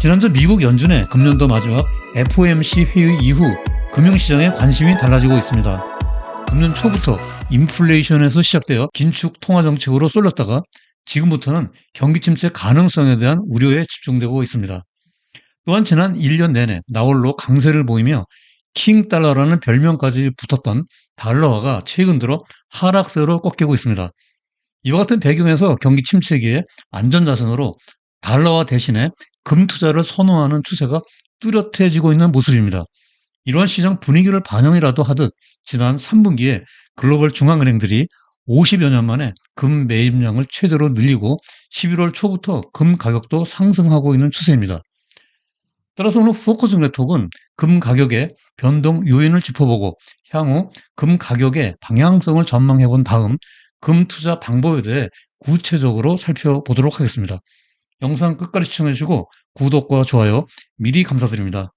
지난주 미국 연준의 금년도 마지막 FOMC 회의 이후 금융시장의 관심이 달라지고 있습니다. 금년 초부터 인플레이션에서 시작되어 긴축 통화 정책으로 쏠렸다가 지금부터는 경기 침체 가능성에 대한 우려에 집중되고 있습니다. 또한 지난 1년 내내 나홀로 강세를 보이며 킹달러라는 별명까지 붙었던 달러화가 최근 들어 하락세로 꺾이고 있습니다. 이와 같은 배경에서 경기 침체기에 안전자산으로 달러화 대신에 금 투자를 선호하는 추세가 뚜렷해지고 있는 모습입니다. 이러한 시장 분위기를 반영이라도 하듯 지난 3분기에 글로벌 중앙은행들이 50여 년 만에 금 매입량을 최대로 늘리고 11월 초부터 금 가격도 상승하고 있는 추세입니다. 따라서 오늘 포커스 네트워크는 금 가격의 변동 요인을 짚어보고 향후 금 가격의 방향성을 전망해 본 다음 금 투자 방법에 대해 구체적으로 살펴보도록 하겠습니다. 영상 끝까지 시청해 주시고 구독과 좋아요 미리 감사드립니다.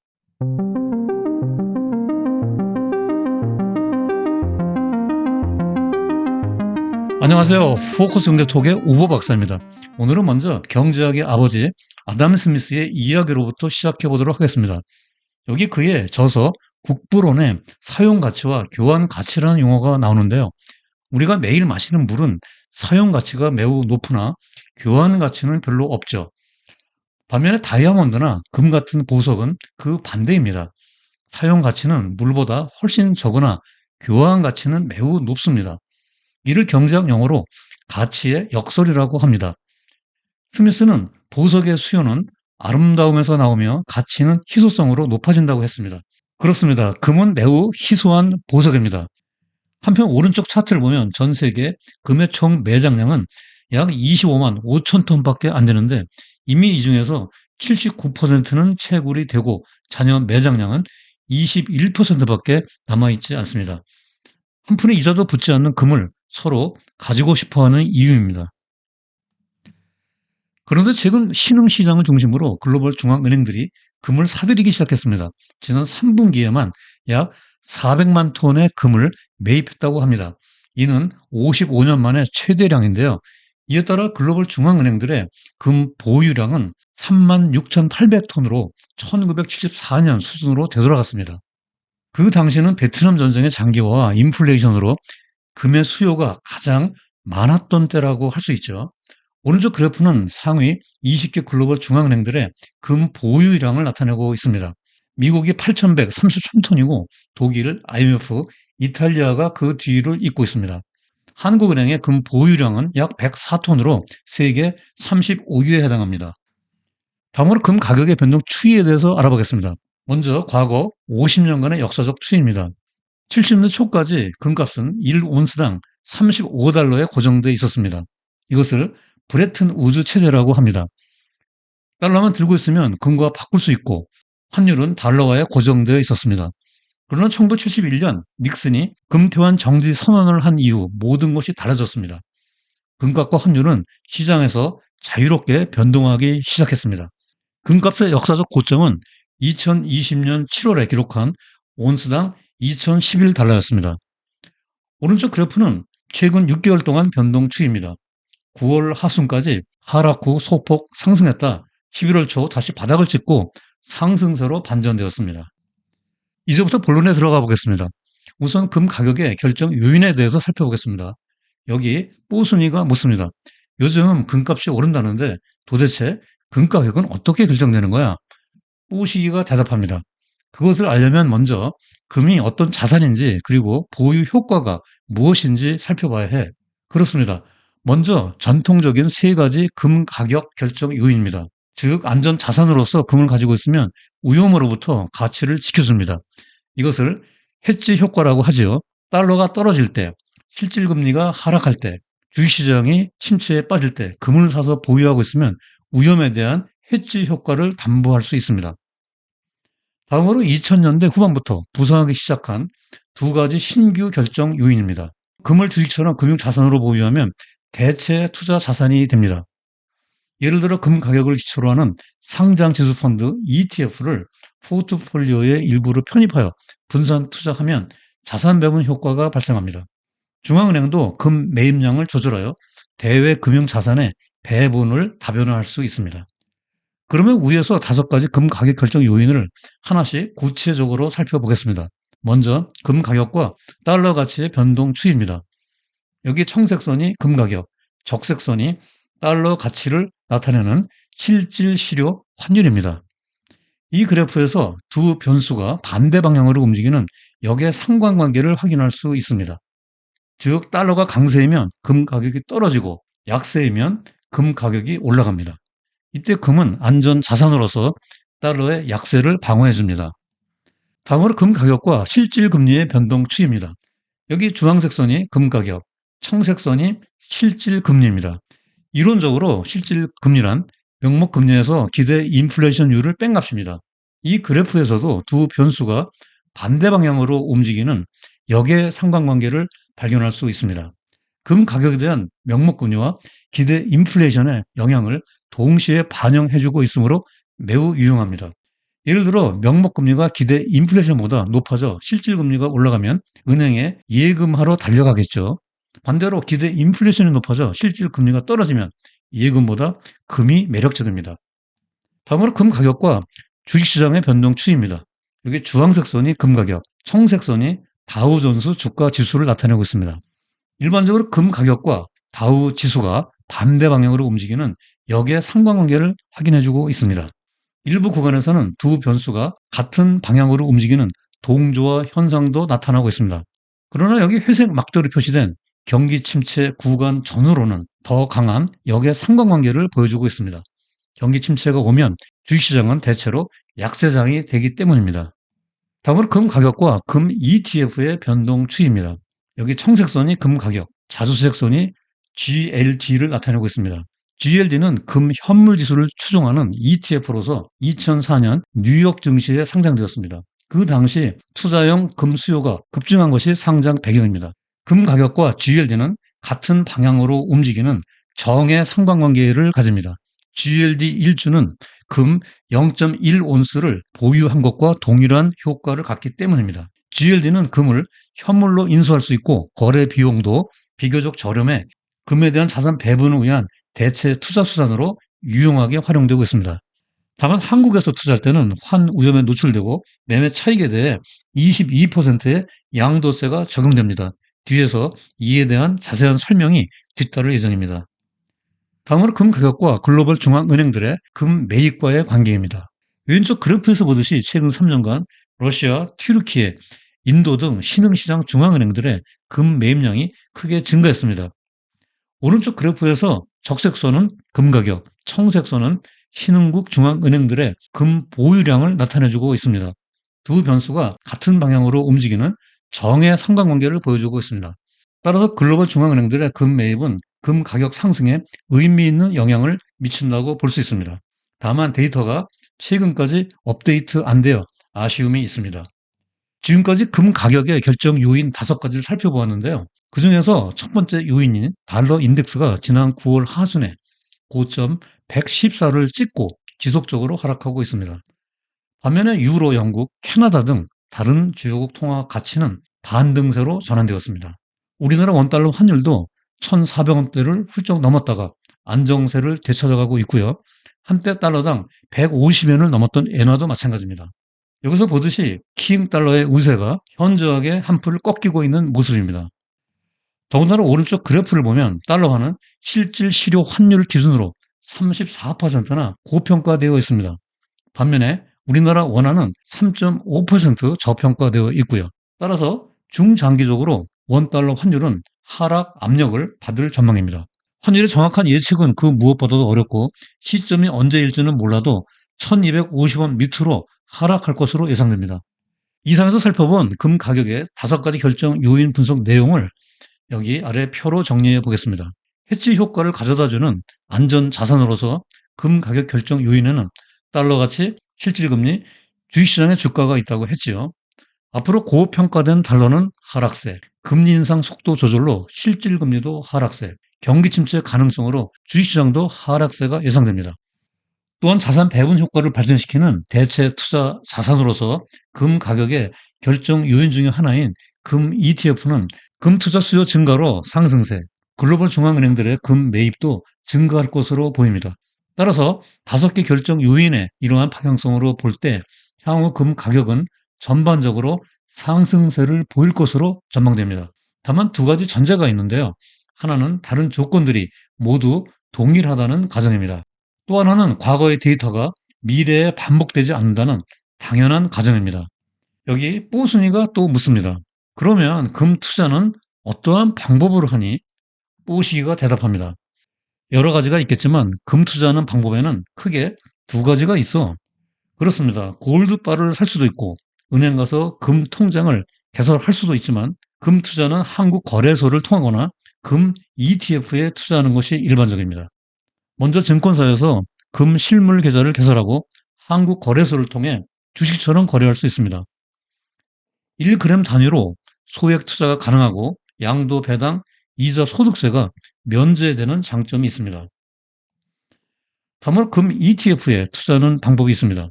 안녕하세요. 포커스 경제톡의 우보 박사입니다. 오늘은 먼저 경제학의 아버지 아담 스미스의 이야기로부터 시작해 보도록 하겠습니다. 여기 그의 저서 국부론의 사용 가치와 교환 가치라는 용어가 나오는데요. 우리가 매일 마시는 물은 사용 가치가 매우 높으나 교환 가치는 별로 없죠. 반면에 다이아몬드나 금 같은 보석은 그 반대입니다. 사용 가치는 물보다 훨씬 적으나 교환 가치는 매우 높습니다. 이를 경제학 용어로 가치의 역설이라고 합니다. 스미스는 보석의 수요는 아름다움에서 나오며 가치는 희소성으로 높아진다고 했습니다. 그렇습니다. 금은 매우 희소한 보석입니다. 한편 오른쪽 차트를 보면 전 세계 금의 총 매장량은 약 25만 5천 톤밖에 안 되는데 이미 이 중에서 79%는 채굴이 되고 잔여 매장량은 21%밖에 남아있지 않습니다. 한 푼의 이자도 붙지 않는 금을 서로 가지고 싶어하는 이유입니다. 그런데 최근 신흥시장을 중심으로 글로벌 중앙은행들이 금을 사들이기 시작했습니다. 지난 3분기에만 약 400만 톤의 금을 매입했다고 합니다. 이는 55년 만에 최대량인데요. 이에 따라 글로벌 중앙은행들의 금 보유량은 36,800톤으로 1974년 수준으로 되돌아갔습니다. 그 당시는 베트남 전쟁의 장기화와 인플레이션으로 금의 수요가 가장 많았던 때라고 할 수 있죠. 오른쪽 그래프는 상위 20개 글로벌 중앙은행들의 금 보유량을 나타내고 있습니다. 미국이 8,133톤이고 독일, IMF, 이탈리아가 그 뒤를 잇고 있습니다. 한국은행의 금 보유량은 약 104톤으로 세계 35위에 해당합니다. 다음으로 금 가격의 변동 추이에 대해서 알아보겠습니다. 먼저 과거 50년간의 역사적 추이입니다. 70년대 초까지 금값은 1온스당 35달러에 고정돼 있었습니다. 이것을 브레튼 우즈 체제라고 합니다. 달러만 들고 있으면 금과 바꿀 수 있고 환율은 달러화에 고정되어 있었습니다. 그러나 1971년 닉슨이 금태환 정지 선언을 한 이후 모든 것이 달라졌습니다. 금값과 환율은 시장에서 자유롭게 변동하기 시작했습니다. 금값의 역사적 고점은 2020년 7월에 기록한 온스당 2011달러였습니다. 오른쪽 그래프는 최근 6개월 동안 변동 추이입니다. 9월 하순까지 하락 후 소폭 상승했다 11월 초 다시 바닥을 찍고 상승세로 반전되었습니다. 이제부터 본론에 들어가 보겠습니다. 우선 금 가격의 결정 요인에 대해서 살펴보겠습니다. 여기 뽀순이가 묻습니다. 요즘 금값이 오른다는데 도대체 금 가격은 어떻게 결정되는 거야? 뽀시기가 대답합니다. 그것을 알려면 먼저 금이 어떤 자산인지 그리고 보유 효과가 무엇인지 살펴봐야 해. 그렇습니다. 먼저 전통적인 세 가지 금 가격 결정 요인입니다. 즉 안전 자산으로서 금을 가지고 있으면 위험으로부터 가치를 지켜줍니다. 이것을 해지 효과라고 하지요. 달러가 떨어질 때, 실질 금리가 하락할 때, 주식시장이 침체에 빠질 때 금을 사서 보유하고 있으면 위험에 대한 해지 효과를 담보할 수 있습니다. 다음으로 2000년대 후반부터 부상하기 시작한 두 가지 신규 결정 요인입니다. 금을 주식처럼 금융자산으로 보유하면 대체 투자 자산이 됩니다. 예를 들어 금 가격을 기초로 하는 상장지수펀드 ETF를 포트폴리오의 일부를 편입하여 분산 투자하면 자산 배분 효과가 발생합니다. 중앙은행도 금 매입량을 조절하여 대외 금융자산의 배분을 다변화할 수 있습니다. 그러면 위에서 5가지 금 가격 결정 요인을 하나씩 구체적으로 살펴보겠습니다. 먼저 금 가격과 달러 가치의 변동 추이입니다. 여기 청색 선이 금 가격, 적색 선이 달러 가치를 나타내는 실질 실효 환율입니다. 이 그래프에서 두 변수가 반대 방향으로 움직이는 역의 상관관계를 확인할 수 있습니다. 즉 달러가 강세이면 금 가격이 떨어지고 약세이면 금 가격이 올라갑니다. 이때 금은 안전 자산으로서 달러의 약세를 방어해 줍니다. 다음으로 금 가격과 실질 금리의 변동 추이입니다. 여기 주황색 선이 금 가격, 청색 선이 실질 금리입니다. 이론적으로 실질 금리란 명목 금리에서 기대 인플레이션율을 뺀 값입니다. 이 그래프에서도 두 변수가 반대 방향으로 움직이는 역의 상관관계를 발견할 수 있습니다. 금 가격에 대한 명목 금리와 기대 인플레이션의 영향을 동시에 반영해주고 있으므로 매우 유용합니다. 예를 들어 명목 금리가 기대 인플레이션보다 높아져 실질 금리가 올라가면 은행에 예금하러 달려가겠죠. 반대로 기대 인플레이션이 높아져 실질 금리가 떨어지면 예금보다 금이 매력적입니다. 다음으로 금 가격과 주식시장의 변동 추이입니다. 여기 주황색 선이 금 가격, 청색 선이 다우존스 주가 지수를 나타내고 있습니다. 일반적으로 금 가격과 다우 지수가 반대 방향으로 움직이는 역의 상관관계를 확인해주고 있습니다. 일부 구간에서는 두 변수가 같은 방향으로 움직이는 동조화 현상도 나타나고 있습니다. 그러나 여기 회색 막대로 표시된 경기 침체 구간 전후로는 더 강한 역의 상관관계를 보여주고 있습니다. 경기 침체가 오면 주식시장은 대체로 약세장이 되기 때문입니다. 다음으로 금 가격과 금 ETF의 변동 추이입니다. 여기 청색 선이 금 가격, 자주색 선이 GLD를 나타내고 있습니다. GLD는 금 현물 지수를 추종하는 ETF로서 2004년 뉴욕 증시에 상장되었습니다. 그 당시 투자용 금 수요가 급증한 것이 상장 배경입니다. 금 가격과 GLD는 같은 방향으로 움직이는 정의 상관관계를 가집니다. GLD 1주는 금 0.1온스를 보유한 것과 동일한 효과를 갖기 때문입니다. GLD는 금을 현물로 인수할 수 있고 거래 비용도 비교적 저렴해 금에 대한 자산 배분을 위한 대체 투자 수단으로 유용하게 활용되고 있습니다. 다만 한국에서 투자할 때는 환 위험에 노출되고 매매 차익에 대해 22%의 양도세가 적용됩니다. 뒤에서 이에 대한 자세한 설명이 뒤따를 예정입니다. 다음으로 금 가격과 글로벌 중앙은행들의 금 매입과의 관계입니다. 왼쪽 그래프에서 보듯이 최근 3년간 러시아, 튀르키예, 인도 등 신흥시장 중앙은행들의 금 매입량이 크게 증가했습니다. 오른쪽 그래프에서 적색선은 금 가격, 청색선은 신흥국 중앙은행들의 금 보유량을 나타내주고 있습니다. 두 변수가 같은 방향으로 움직이는 정의 상관관계를 보여주고 있습니다. 따라서 글로벌 중앙은행들의 금 매입은 금 가격 상승에 의미 있는 영향을 미친다고 볼 수 있습니다. 다만 데이터가 최근까지 업데이트 안 되어 아쉬움이 있습니다. 지금까지 금 가격의 결정 요인 5가지를 살펴보았는데요. 그중에서 첫 번째 요인인 달러 인덱스가 지난 9월 하순에 고점 114를 찍고 지속적으로 하락하고 있습니다. 반면에 유로, 영국, 캐나다 등 다른 주요국 통화 가치는 반등세로 전환되었습니다. 우리나라 원달러 환율도 1,400원대를 훌쩍 넘었다가 안정세를 되찾아가고 있고요. 한때 달러당 150엔을 넘었던 엔화도 마찬가지입니다. 여기서 보듯이 키잉 달러의 우세가 현저하게 한풀을 꺾이고 있는 모습입니다. 더군다나 오른쪽 그래프를 보면 달러화는 실질 실효 환율 기준으로 34%나 고평가되어 있습니다. 반면에 우리나라 원화는 3.5% 저평가되어 있고요. 따라서 중장기적으로 원달러 환율은 하락 압력을 받을 전망입니다. 환율의 정확한 예측은 그 무엇보다도 어렵고 시점이 언제일지는 몰라도 1250원 밑으로 하락할 것으로 예상됩니다. 이상에서 살펴본 금 가격의 5가지 결정 요인 분석 내용을 여기 아래 표로 정리해 보겠습니다. 해지 효과를 가져다주는 안전 자산으로서 금 가격 결정 요인에는 달러 가치, 실질금리, 주식시장의 주가가 있다고 했지요. 앞으로 고평가된 달러는 하락세, 금리 인상 속도 조절로 실질금리도 하락세, 경기 침체 가능성으로 주식시장도 하락세가 예상됩니다. 또한 자산 배분 효과를 발생시키는 대체 투자 자산으로서 금 가격의 결정 요인 중의 하나인 금 ETF는 금 투자 수요 증가로 상승세, 글로벌 중앙은행들의 금 매입도 증가할 것으로 보입니다. 따라서 5개 결정 요인의 이러한 방향성으로 볼 때 향후 금 가격은 전반적으로 상승세를 보일 것으로 전망됩니다. 다만 두 가지 전제가 있는데요. 하나는 다른 조건들이 모두 동일하다는 가정입니다. 또 하나는 과거의 데이터가 미래에 반복되지 않는다는 당연한 가정입니다. 여기 뽀순이가 또 묻습니다. 그러면 금 투자는 어떠한 방법으로 하니? 뽀시기가 대답합니다. 여러 가지가 있겠지만 금 투자하는 방법에는 크게 두 가지가 있어. 그렇습니다. 골드바를 살 수도 있고 은행 가서 금 통장을 개설할 수도 있지만 금 투자는 한국 거래소를 통하거나 금 ETF에 투자하는 것이 일반적입니다. 먼저 증권사에서 금 실물 계좌를 개설하고 한국 거래소를 통해 주식처럼 거래할 수 있습니다. 1g 단위로 소액 투자가 가능하고 양도 배당, 이자 소득세가 면제되는 장점이 있습니다. 다만 금 ETF에 투자하는 방법이 있습니다.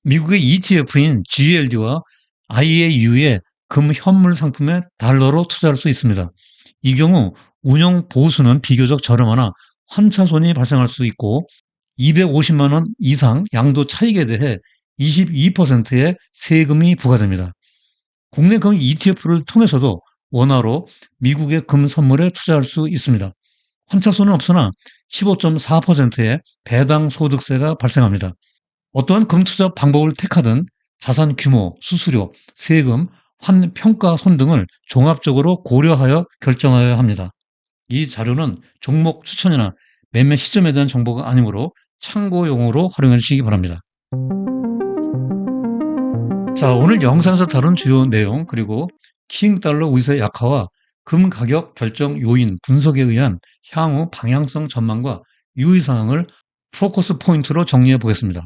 미국의 ETF인 GLD와 IAU의 금 현물 상품에 달러로 투자할 수 있습니다. 이 경우 운영 보수는 비교적 저렴하나 환차손이 발생할 수 있고 250만 원 이상 양도 차익에 대해 22%의 세금이 부과됩니다. 국내 금 ETF를 통해서도 원화로 미국의 금 선물에 투자할 수 있습니다. 환차손은 없으나 15.4%의 배당 소득세가 발생합니다. 어떠한 금 투자 방법을 택하든 자산 규모, 수수료, 세금, 환평가손 등을 종합적으로 고려하여 결정하여야 합니다. 이 자료는 종목 추천이나 매매 시점에 대한 정보가 아니므로 참고용으로 활용해 주시기 바랍니다. 자, 오늘 영상에서 다룬 주요 내용 그리고 킹달러 우위세 약화와 금 가격 결정 요인 분석에 의한 향후 방향성 전망과 유의사항을 포커스 포인트로 정리해 보겠습니다.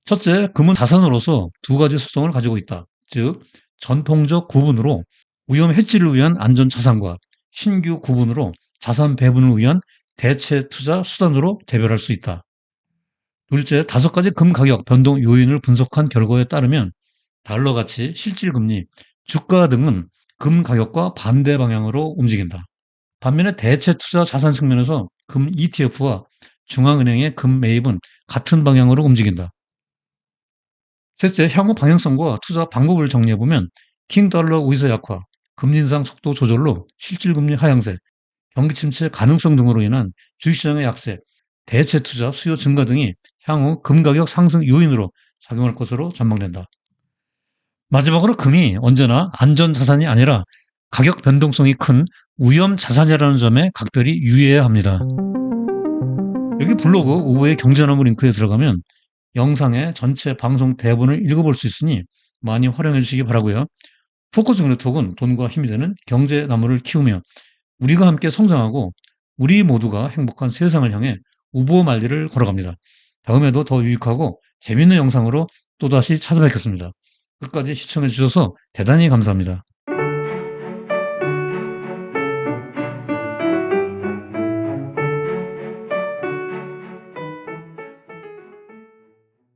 첫째, 금은 자산으로서 두 가지 속성을 가지고 있다. 즉, 전통적 구분으로 위험 해지를 위한 안전 자산과 신규 구분으로 자산 배분을 위한 대체 투자 수단으로 대별할 수 있다. 둘째, 5가지 금 가격 변동 요인을 분석한 결과에 따르면 달러 가치, 실질 금리, 주가 등은 금 가격과 반대 방향으로 움직인다. 반면에 대체 투자 자산 측면에서 금 ETF와 중앙은행의 금 매입은 같은 방향으로 움직인다. 셋째, 향후 방향성과 투자 방법을 정리해보면 킹달러 우위세 약화, 금리 인상 속도 조절로 실질금리 하향세, 경기 침체 가능성 등으로 인한 주식시장의 약세, 대체 투자 수요 증가 등이 향후 금 가격 상승 요인으로 작용할 것으로 전망된다. 마지막으로 금이 언제나 안전 자산이 아니라 가격 변동성이 큰 위험 자산이라는 점에 각별히 유의해야 합니다. 여기 블로그 오후에 경제나무 링크에 들어가면 영상의 전체 방송 대본을 읽어볼 수 있으니 많이 활용해 주시기 바라고요. 포커스 그루톡은 돈과 힘이 되는 경제나무를 키우며 우리가 함께 성장하고 우리 모두가 행복한 세상을 향해 우보말리를 걸어갑니다. 다음에도 더 유익하고 재밌는 영상으로 또다시 찾아뵙겠습니다. 끝까지 시청해 주셔서 대단히 감사합니다.